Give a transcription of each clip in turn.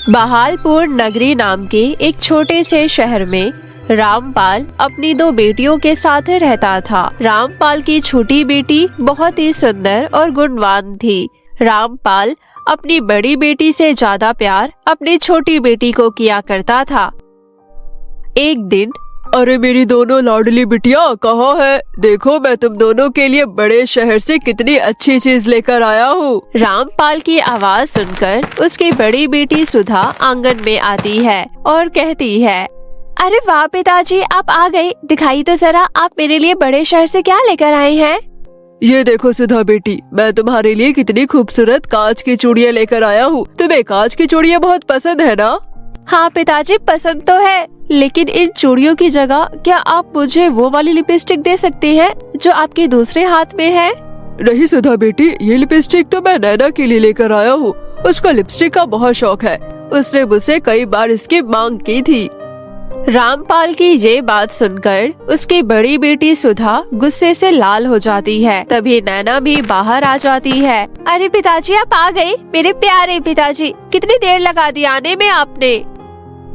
बहालपुर नगरी नाम के एक छोटे से शहर में रामपाल अपनी दो बेटियों के साथ रहता था। रामपाल की छोटी बेटी बहुत ही सुंदर और गुणवान थी। रामपाल अपनी बड़ी बेटी से ज्यादा प्यार अपनी छोटी बेटी को किया करता था। एक दिन, अरे मेरी दोनों लाडली बिटिया कहाँ है? देखो मैं तुम दोनों के लिए बड़े शहर से कितनी अच्छी चीज लेकर आया हूँ। रामपाल की आवाज सुनकर उसकी बड़ी बेटी सुधा आंगन में आती है और कहती है, अरे वाह पिताजी, आप आ गए। दिखाई तो जरा, आप मेरे लिए बड़े शहर से क्या लेकर आए हैं? ये देखो सुधा बेटी, मैं तुम्हारे लिए कितनी खूबसूरत कांच की चूड़ियाँ लेकर आया हूँ। तुम्हें कांच की चूड़ियाँ बहुत पसंद है ना? हाँ पिताजी, पसंद तो है, लेकिन इन चूड़ियों की जगह क्या आप मुझे वो वाली लिपस्टिक दे सकते हैं जो आपके दूसरे हाथ में है? नहीं सुधा बेटी, ये लिपस्टिक तो मैं नैना के लिए लेकर आया हूँ। उसको लिपस्टिक का बहुत शौक है। उसने मुझसे कई बार इसकी मांग की थी। रामपाल की ये बात सुनकर उसकी बड़ी बेटी सुधा गुस्से से लाल हो जाती है। तभी नैना भी बाहर आ जाती है। अरे पिताजी, आप आ गए। मेरे प्यारे पिताजी, कितनी देर लगा दी आने में आपने।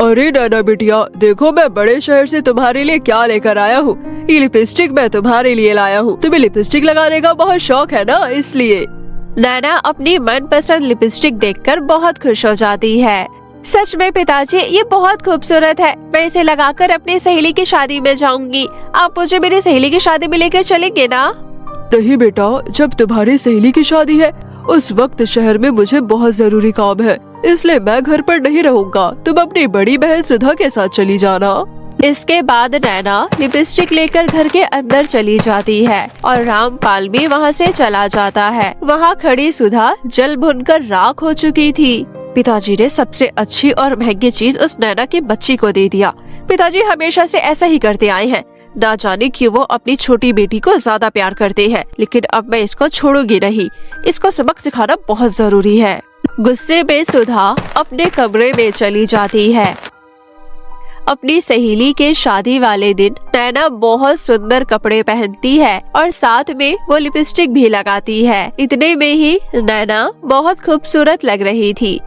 अरे नैना बिटिया, देखो मैं बड़े शहर से तुम्हारे लिए क्या लेकर आया हूँ। ये लिपस्टिक मैं तुम्हारे लिए लाया हूँ। तुम्हें लिपस्टिक लगाने का बहुत शौक है ना, इसलिए। नैना अपनी मनपसंद लिपस्टिक देखकर बहुत खुश हो जाती है। सच में पिताजी, ये बहुत खूबसूरत है। मैं इसे लगाकर अपनी सहेली की शादी में जाऊंगी। आप मुझे मेरी सहेली की शादी में लेकर चलेंगे ना? नहीं बेटा, जब तुम्हारी सहेली की शादी है उस वक्त शहर में मुझे बहुत जरूरी काम है, इसलिए मैं घर पर नहीं रहूंगा। तुम अपनी बड़ी बहन सुधा के साथ चली जाना। इसके बाद नैना लिपस्टिक लेकर घर के अंदर चली जाती है और रामपाल भी वहाँ से चला जाता है। वहाँ खड़ी सुधा जल भुनकर राख हो चुकी थी। पिताजी ने सबसे अच्छी और महंगी चीज उस नैना की बच्ची को दे दिया। पिताजी हमेशा से ऐसा ही करते आए हैं। ना जाने क्यों वो अपनी छोटी बेटी को ज्यादा प्यार करते हैं, लेकिन अब मैं इसको छोड़ूंगी नहीं। इसको सबक सिखाना बहुत जरूरी है। गुस्से में सुधा अपने कमरे में चली जाती है। अपनी सहेली के शादी वाले दिन नैना बहुत सुंदर कपड़े पहनती है और साथ में वो लिपस्टिक भी लगाती है। इतने में ही नैना बहुत खूबसूरत लग रही थी,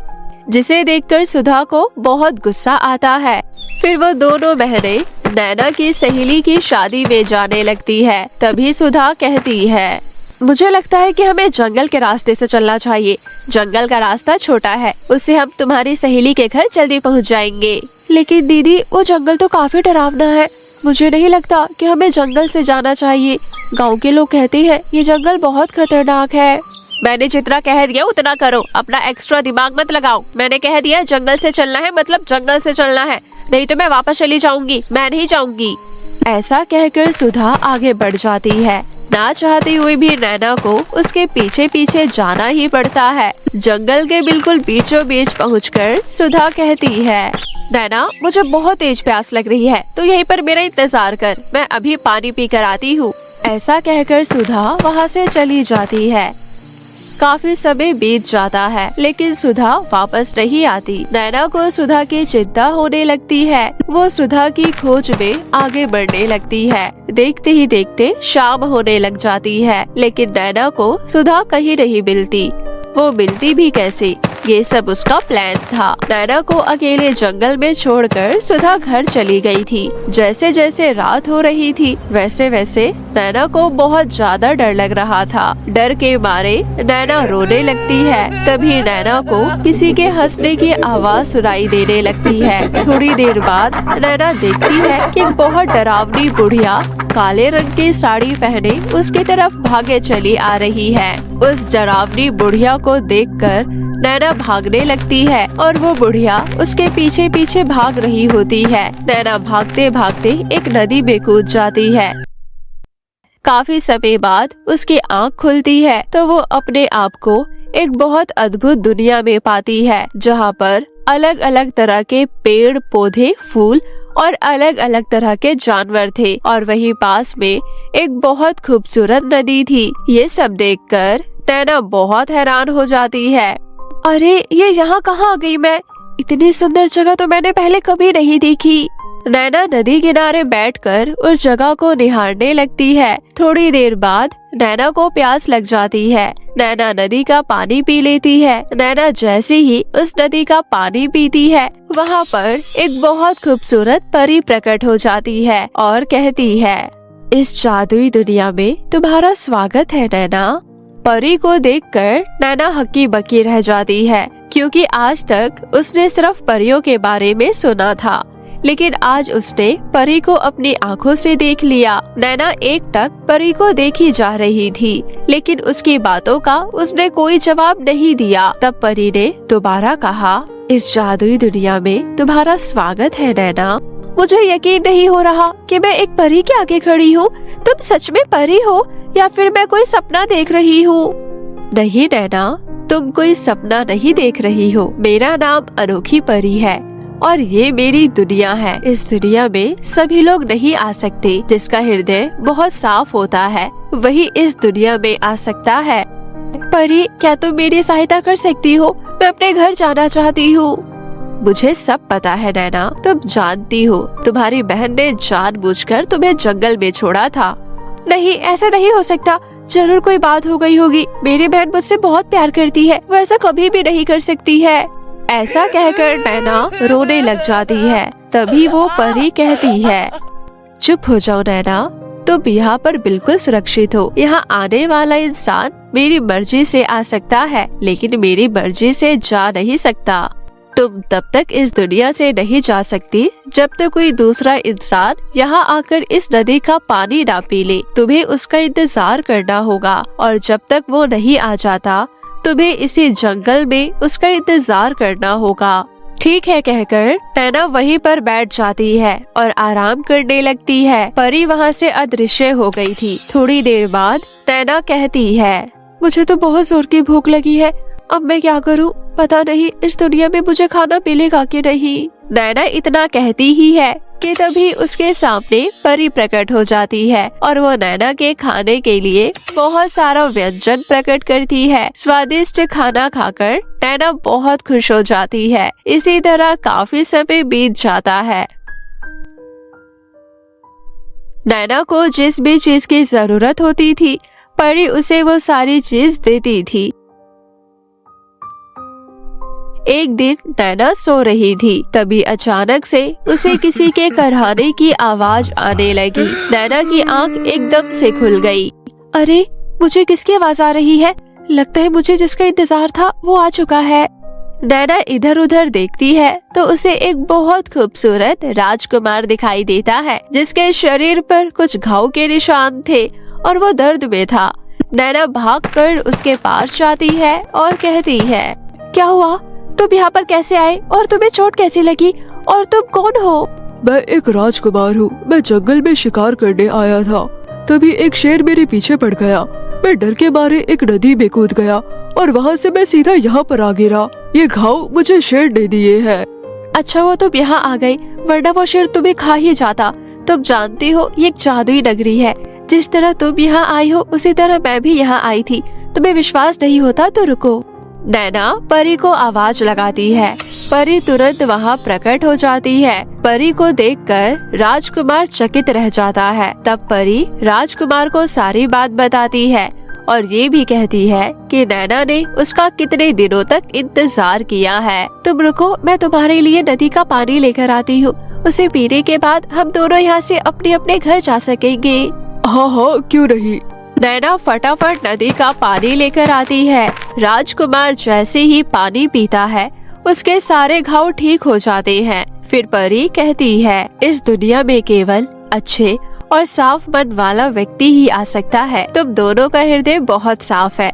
जिसे देखकर सुधा को बहुत गुस्सा आता है। फिर वो दोनों बहनें नैना की सहेली की शादी में जाने लगती है। तभी सुधा कहती है, मुझे लगता है कि हमें जंगल के रास्ते से चलना चाहिए। जंगल का रास्ता छोटा है, उससे हम तुम्हारी सहेली के घर जल्दी पहुंच जाएंगे। लेकिन दीदी, वो जंगल तो काफी डरावना है। मुझे नहीं लगता कि हमें जंगल से जाना चाहिए। गांव के लोग कहते हैं ये जंगल बहुत खतरनाक है। मैंने जितना कह दिया उतना करो, अपना एक्स्ट्रा दिमाग मत लगाओ। मैंने कह दिया जंगल से चलना है मतलब जंगल से चलना है, नहीं तो मैं वापस चली जाऊंगी। मैं नहीं जाऊंगी। ऐसा कहकर सुधा आगे बढ़ जाती है। ना चाहती हुई भी नैना को उसके पीछे पीछे जाना ही पड़ता है। जंगल के बिल्कुल बीचों बीच पहुंचकर सुधा कहती है, नैना मुझे बहुत तेज प्यास लग रही है, तो यहीं पर मेरा इंतजार कर, मैं अभी पानी पी कर आती हूँ। ऐसा कहकर सुधा वहाँ से चली जाती है। काफी समय बीत जाता है, लेकिन सुधा वापस नहीं आती। नैना को सुधा की चिंता होने लगती है। वो सुधा की खोज में आगे बढ़ने लगती है। देखते ही देखते शाम होने लग जाती है, लेकिन नैना को सुधा कहीं नहीं मिलती। वो मिलती भी कैसे? ये सब उसका प्लान था। नैना को अकेले जंगल में छोड़कर सुधा घर चली गई थी। जैसे जैसे रात हो रही थी वैसे वैसे नैना को बहुत ज्यादा डर लग रहा था। डर के मारे नैना रोने लगती है। तभी नैना को किसी के हंसने की आवाज सुनाई देने लगती है। थोड़ी देर बाद नैना देखती है कि एक बहुत डरावनी बुढ़िया काले रंग की साड़ी पहने उसकी तरफ भागे चली आ रही है। उस डरावनी बुढ़िया को देखकर नैना भागने लगती है और वो बुढ़िया उसके पीछे पीछे भाग रही होती है। नैना भागते भागते एक नदी में कूद जाती है। काफी समय बाद उसकी आँख खुलती है तो वो अपने आप को एक बहुत अद्भुत दुनिया में पाती है, जहाँ पर अलग अलग तरह के पेड़ पौधे फूल और अलग अलग तरह के जानवर थे और वहीं पास में एक बहुत खूबसूरत नदी थी। ये सब देखकर नैना बहुत हैरान हो जाती है। अरे ये यहाँ कहाँ आ गई मैं? इतनी सुंदर जगह तो मैंने पहले कभी नहीं देखी। नैना नदी किनारे बैठकर उस जगह को निहारने लगती है। थोड़ी देर बाद नैना को प्यास लग जाती है। नैना नदी का पानी पी लेती है। नैना जैसे ही उस नदी का पानी पीती है, वहाँ पर एक बहुत खूबसूरत परी प्रकट हो जाती है और कहती है, इस जादुई दुनिया में तुम्हारा स्वागत है नैना। परी को देखकर नैना हक्की बक्की रह जाती है, क्योंकि आज तक उसने सिर्फ परियों के बारे में सुना था, लेकिन आज उसने परी को अपनी आँखों से देख लिया। नैना एकटक परी को देखी जा रही थी, लेकिन उसकी बातों का उसने कोई जवाब नहीं दिया। तब परी ने दोबारा कहा, इस जादुई दुनिया में तुम्हारा स्वागत है नैना। मुझे यकीन नहीं हो रहा कि मैं एक परी के आगे खड़ी हूँ। तुम सच में परी हो या फिर मैं कोई सपना देख रही हूँ? नहीं नैना, तुम कोई सपना नहीं देख रही हो। मेरा नाम अनोखी परी है और ये मेरी दुनिया है। इस दुनिया में सभी लोग नहीं आ सकते। जिसका हृदय बहुत साफ होता है वही इस दुनिया में आ सकता है। परी, क्या तुम मेरी सहायता कर सकती हो? मैं अपने घर जाना चाहती हूँ। मुझे सब पता है नैना, तुम जानती हो तुम्हारी बहन ने जानबूझकर तुम्हें जंगल में छोड़ा था। नहीं, ऐसा नहीं हो सकता। जरूर कोई बात हो गई होगी। मेरी बहन मुझसे बहुत प्यार करती है, वो ऐसा कभी भी नहीं कर सकती है। ऐसा कहकर नैना रोने लग जाती है। तभी वो परी कहती है, चुप हो जाओ नैना, तुम यहाँ पर बिल्कुल सुरक्षित हो। यहाँ आने वाला इंसान मेरी मर्जी से आ सकता है, लेकिन मेरी मर्जी से जा नहीं सकता। तुम तब तक इस दुनिया से नहीं जा सकती जब तक कोई दूसरा इंसान यहाँ आकर इस नदी का पानी ना पी ले। तुम्हें उसका इंतजार करना होगा और जब तक वो नहीं आ जाता तुम्हें इसी जंगल में उसका इंतजार करना होगा। ठीक है कहकर नैना वहीं पर बैठ जाती है और आराम करने लगती है। परी वहाँ से अदृश्य हो गई थी। थोड़ी देर बाद नैना कहती है, मुझे तो बहुत जोर की भूख लगी है। अब मैं क्या करूं? पता नहीं इस दुनिया में मुझे खाना मिलेगा कि नहीं। नैना इतना कहती ही है कि तभी उसके सामने परी प्रकट हो जाती है और वो नैना के खाने के लिए बहुत सारा व्यंजन प्रकट करती है। स्वादिष्ट खाना खाकर नैना बहुत खुश हो जाती है। इसी तरह काफी समय बीत जाता है। नैना को जिस भी चीज की जरूरत होती थी, परी उसे वो सारी चीज देती थी। एक दिन नैना सो रही थी, तभी अचानक से उसे किसी के करहाने की आवाज आने लगी। नैना की आंख एकदम से खुल गई। अरे, मुझे किसकी आवाज आ रही है? लगता है मुझे जिसका इंतजार था वो आ चुका है। नैना इधर उधर देखती है तो उसे एक बहुत खूबसूरत राजकुमार दिखाई देता है, जिसके शरीर पर कुछ घाव के निशान थे और वो दर्द में था। नैना भागकर उसके पास जाती है और कहती है, क्या हुआ? तुम यहाँ पर कैसे आए और तुम्हें चोट कैसी लगी और तुम कौन हो? मैं एक राजकुमार हूँ। मैं जंगल में शिकार करने आया था, तभी एक शेर मेरे पीछे पड़ गया। मैं डर के मारे एक नदी में कूद गया और वहाँ से मैं सीधा यहाँ पर आ गिरा। ये घाव मुझे शेर ने दिए हैं। अच्छा हुआ तुम यहाँ आ गई, वरना वो शेर तुम्हें खा ही जाता। तुम जानती हो ये एक जादुई नगरी है। जिस तरह तुम यहाँ आई हो उसी तरह मैं भी यहाँ आई थी। तुम्हें विश्वास नहीं होता तो रुको। नैना परी को आवाज लगाती है। परी तुरंत वहाँ प्रकट हो जाती है। परी को देखकर राजकुमार चकित रह जाता है। तब परी राजकुमार को सारी बात बताती है और ये भी कहती है कि नैना ने उसका कितने दिनों तक इंतजार किया है। तुम रुको, मैं तुम्हारे लिए नदी का पानी लेकर आती हूँ। उसे पीने के बाद हम दोनों यहाँ से अपने अपने घर जा सकेंगे। हाँ हाँ, क्यों नहीं। नैना फटाफट नदी का पानी लेकर आती है। राजकुमार जैसे ही पानी पीता है उसके सारे घाव ठीक हो जाते हैं। फिर परी कहती है, इस दुनिया में केवल अच्छे और साफ मन वाला व्यक्ति ही आ सकता है। तुम दोनों का हृदय बहुत साफ है।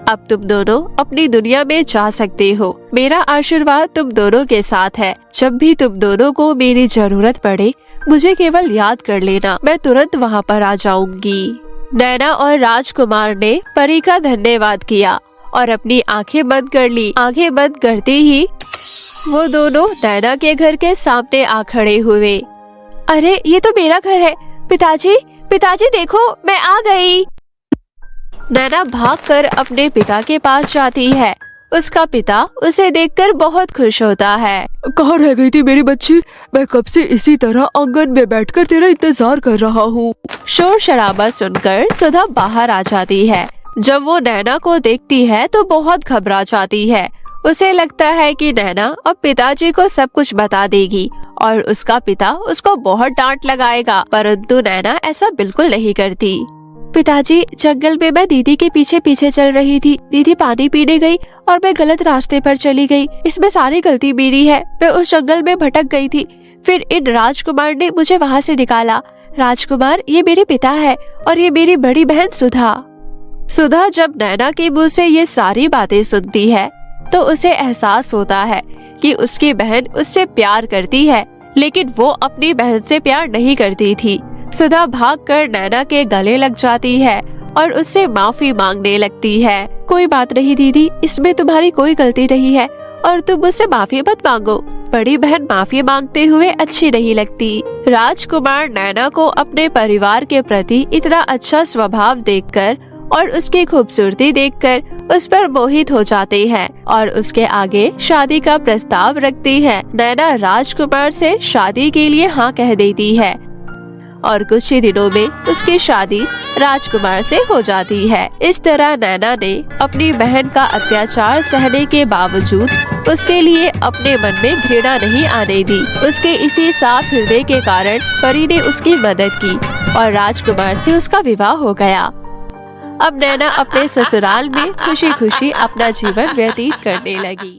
अब तुम दोनों अपनी दुनिया में जा सकते हो। मेरा आशीर्वाद तुम दोनों के साथ है। जब भी तुम दोनों को मेरी जरूरत पड़े मुझे केवल याद कर लेना, मैं तुरंत वहाँ पर आ जाऊंगी। नैना और राजकुमार ने परी का धन्यवाद किया और अपनी आंखें बंद कर ली। आंखें बंद करते ही वो दोनों नैना के घर के सामने आ खड़े हुए। अरे, ये तो मेरा घर है। पिताजी, पिताजी देखो, मैं आ गई। नैना भागकर अपने पिता के पास जाती है। उसका पिता उसे देखकर बहुत खुश होता है। कहाँ रह गई थी मेरी बच्ची? मैं कब से इसी तरह आंगन में बैठकर तेरा इंतजार कर रहा हूँ। शोर शराबा सुनकर सुधा बाहर आ जाती है। जब वो नैना को देखती है तो बहुत घबरा जाती है। उसे लगता है कि नैना अब पिताजी को सब कुछ बता देगी और उसका पिता उसको बहुत डांट लगाएगा, परंतु नैना ऐसा बिल्कुल नहीं करती। पिताजी, जंगल में मैं दीदी के पीछे पीछे चल रही थी। दीदी पानी पीने गई और मैं गलत रास्ते पर चली गई। इसमें सारी गलती मेरी है। मैं उस जंगल में भटक गई थी। फिर इन राजकुमार ने मुझे वहाँ से निकाला। राजकुमार, ये मेरे पिता है और ये मेरी बड़ी बहन सुधा। सुधा जब नैना के मुँह से ये सारी बातें सुनती है तो उसे एहसास होता है कि उसकी बहन उससे प्यार करती है, लेकिन वो अपनी बहन से प्यार नहीं करती थी। सुधा भागकर नैना के गले लग जाती है और उससे माफी मांगने लगती है। कोई बात नहीं दीदी, इसमें तुम्हारी कोई गलती नहीं है और तुम मुझसे माफी मत मांगो। बड़ी बहन माफी मांगते हुए अच्छी नहीं लगती। राजकुमार नैना को अपने परिवार के प्रति इतना अच्छा स्वभाव देखकर और उसकी खूबसूरती देखकर उस पर मोहित हो जाते हैं और उसके आगे शादी का प्रस्ताव रखती है। नैना राजकुमार से शादी के लिए हाँ कह देती है और कुछ ही दिनों में उसकी शादी राजकुमार से हो जाती है। इस तरह नैना ने अपनी बहन का अत्याचार सहने के बावजूद उसके लिए अपने मन में घृणा नहीं आने दी। उसके इसी साफ हृदय के कारण परी ने उसकी मदद की और राजकुमार से उसका विवाह हो गया। अब नैना अपने ससुराल में खुशी खुशी अपना जीवन व्यतीत करने लगी।